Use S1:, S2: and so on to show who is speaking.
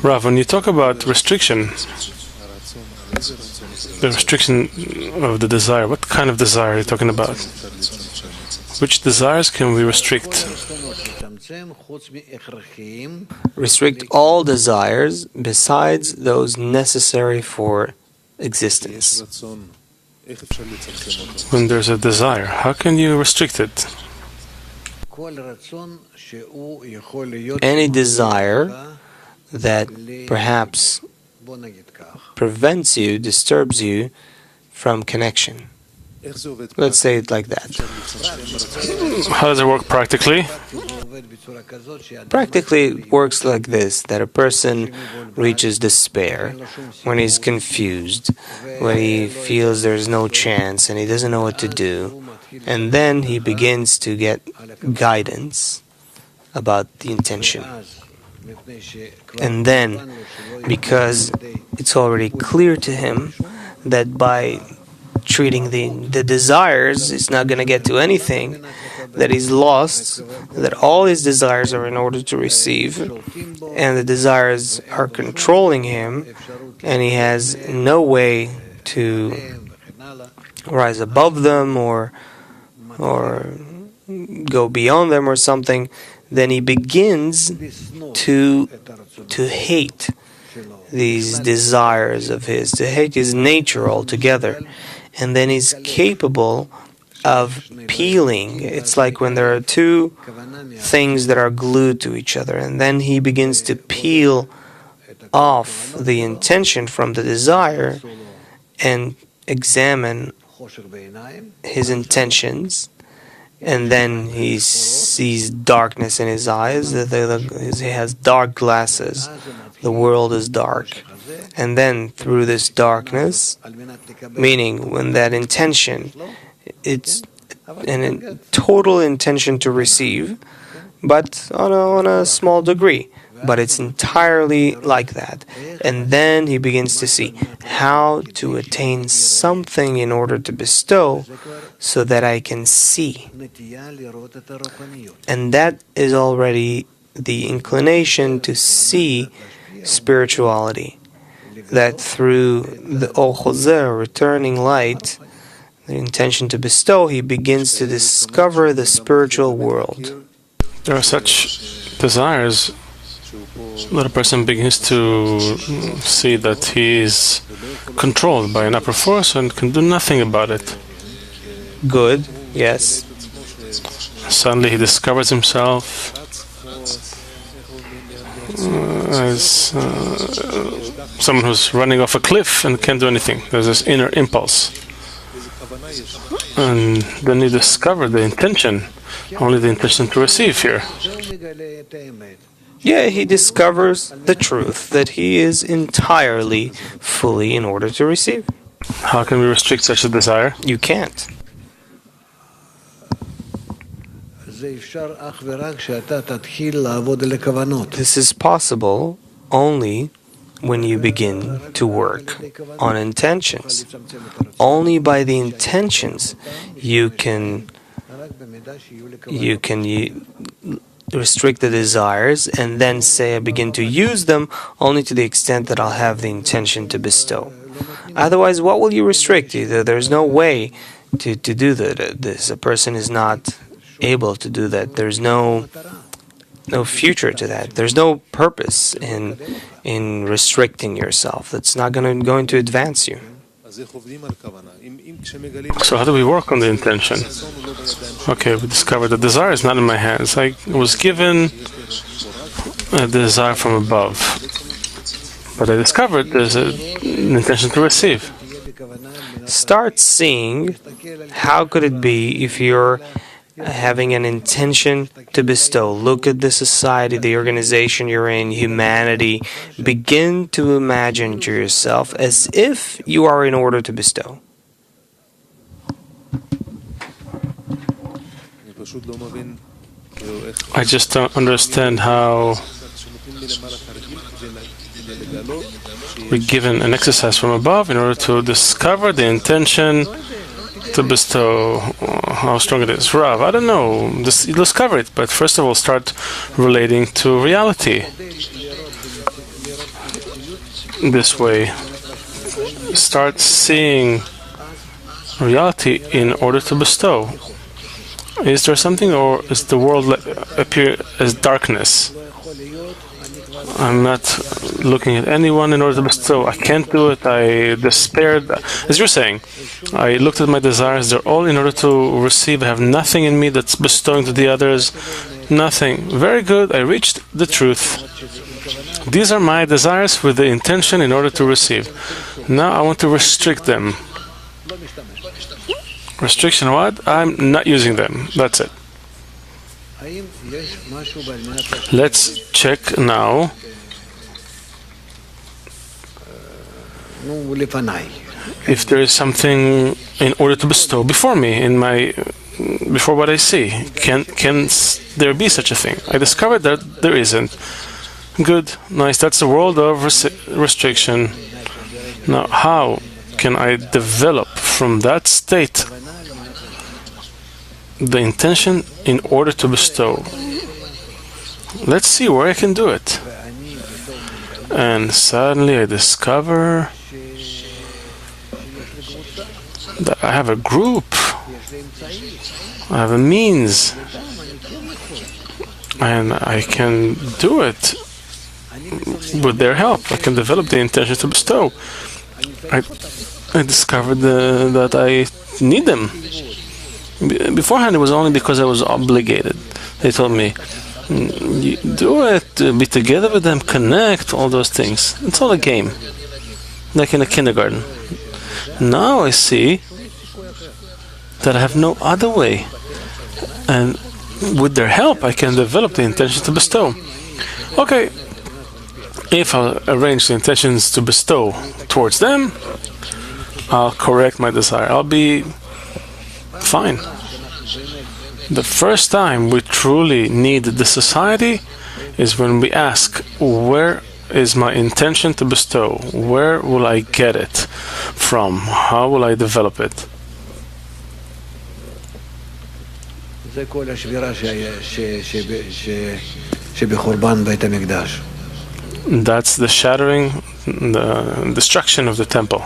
S1: Rav, when you talk about restriction, the restriction of the desire, what kind of desire are you talking about? Which desires can we restrict?
S2: Restrict all desires besides those necessary for existence.
S1: When there's a desire, how can you restrict it?
S2: Any desire that perhaps prevents you, disturbs you from connection. Let's say it like that.
S1: How does it work practically?
S2: Practically, it works like this, that a person reaches despair when he's confused, when he feels there's no chance and he doesn't know what to do, and then he begins to get guidance about the intention. And then, because it's already clear to him that by treating the desires, it's not going to get to anything, that he's lost, that all his desires are in order to receive, and the desires are controlling him, and he has no way to rise above them or go beyond them or something, then he begins to hate these desires of his, to hate his nature altogether. And then he's capable of peeling. It's like when there are two things that are glued to each other, and then he begins to peel off the intention from the desire and examine his intentions, and then he sees darkness in his eyes, he has dark glasses, the world is dark. And then through this darkness, meaning when that intention, it's a total intention to receive, but on a small degree, but it's entirely like that. And then he begins to see how to attain something in order to bestow so that I can see. And that is already the inclination to see spirituality. That through the Or Chozer, returning light, the intention to bestow, he begins to discover the spiritual world.
S1: There are such desires that a person begins to see that he is controlled by an upper force and can do nothing about it.
S2: Good, yes.
S1: Suddenly he discovers himself as someone who's running off a cliff and can't do anything. There's this inner impulse. And then he discovered the intention, only the intention to receive here.
S2: Yeah, he discovers the truth, that he is entirely fully in order to receive.
S1: How can we restrict such a desire?
S2: You can't. This is possible only when you begin to work on intentions. Only by the intentions you can restrict the desires and then say I begin to use them only to the extent that I'll have the intention to bestow. Otherwise, what will you restrict? There's no way to do this. A person is not able to do that. There's no future to that. There's no purpose in restricting yourself. That's not going to advance you.
S1: So how do we work on the intention? Okay, we discovered the desire is not in my hands. I was given a desire from above, but I discovered there's an intention to receive.
S2: Start seeing how could it be if you're having an intention to bestow. Look at the society, the organization you're in, humanity. Begin to imagine to yourself as if you are in order to bestow.
S1: I just don't understand how we're given an exercise from above in order to discover the intention to bestow, how strong it is. Rav, I don't know. You discover it, but first of all, start relating to reality. This way, start seeing reality in order to bestow. Is there something, or is the world appear as darkness? I'm not looking at anyone in order to bestow. I can't do it. I despaired. As you're saying, I looked at my desires. They're all in order to receive. I have nothing in me that's bestowing to the others. Nothing. Very good. I reached the truth. These are my desires with the intention in order to receive. Now I want to restrict them. Restriction what? I'm not using them. That's it. Let's check now. If there is something in order to bestow before me, before what I see. Can there be such a thing? I discovered that there isn't. Good, nice. That's the world of restriction. Now, how can I develop from that state the intention in order to bestow? Let's see where I can do it. And suddenly I discover that I have a group, I have a means, and I can do it with their help. I can develop the intention to bestow. I discovered that I need them. Beforehand, it was only because I was obligated. They told me, do it, be together with them, connect, all those things. It's all a game, like in a kindergarten. Now I see that I have no other way. And with their help, I can develop the intention to bestow. Okay, if I arrange the intentions to bestow towards them, I'll correct my desire. I'll be fine. The first time we truly need the society is when we ask, where is my intention to bestow? Where will I get it from? How will I develop it? That's the shattering, the destruction of the temple.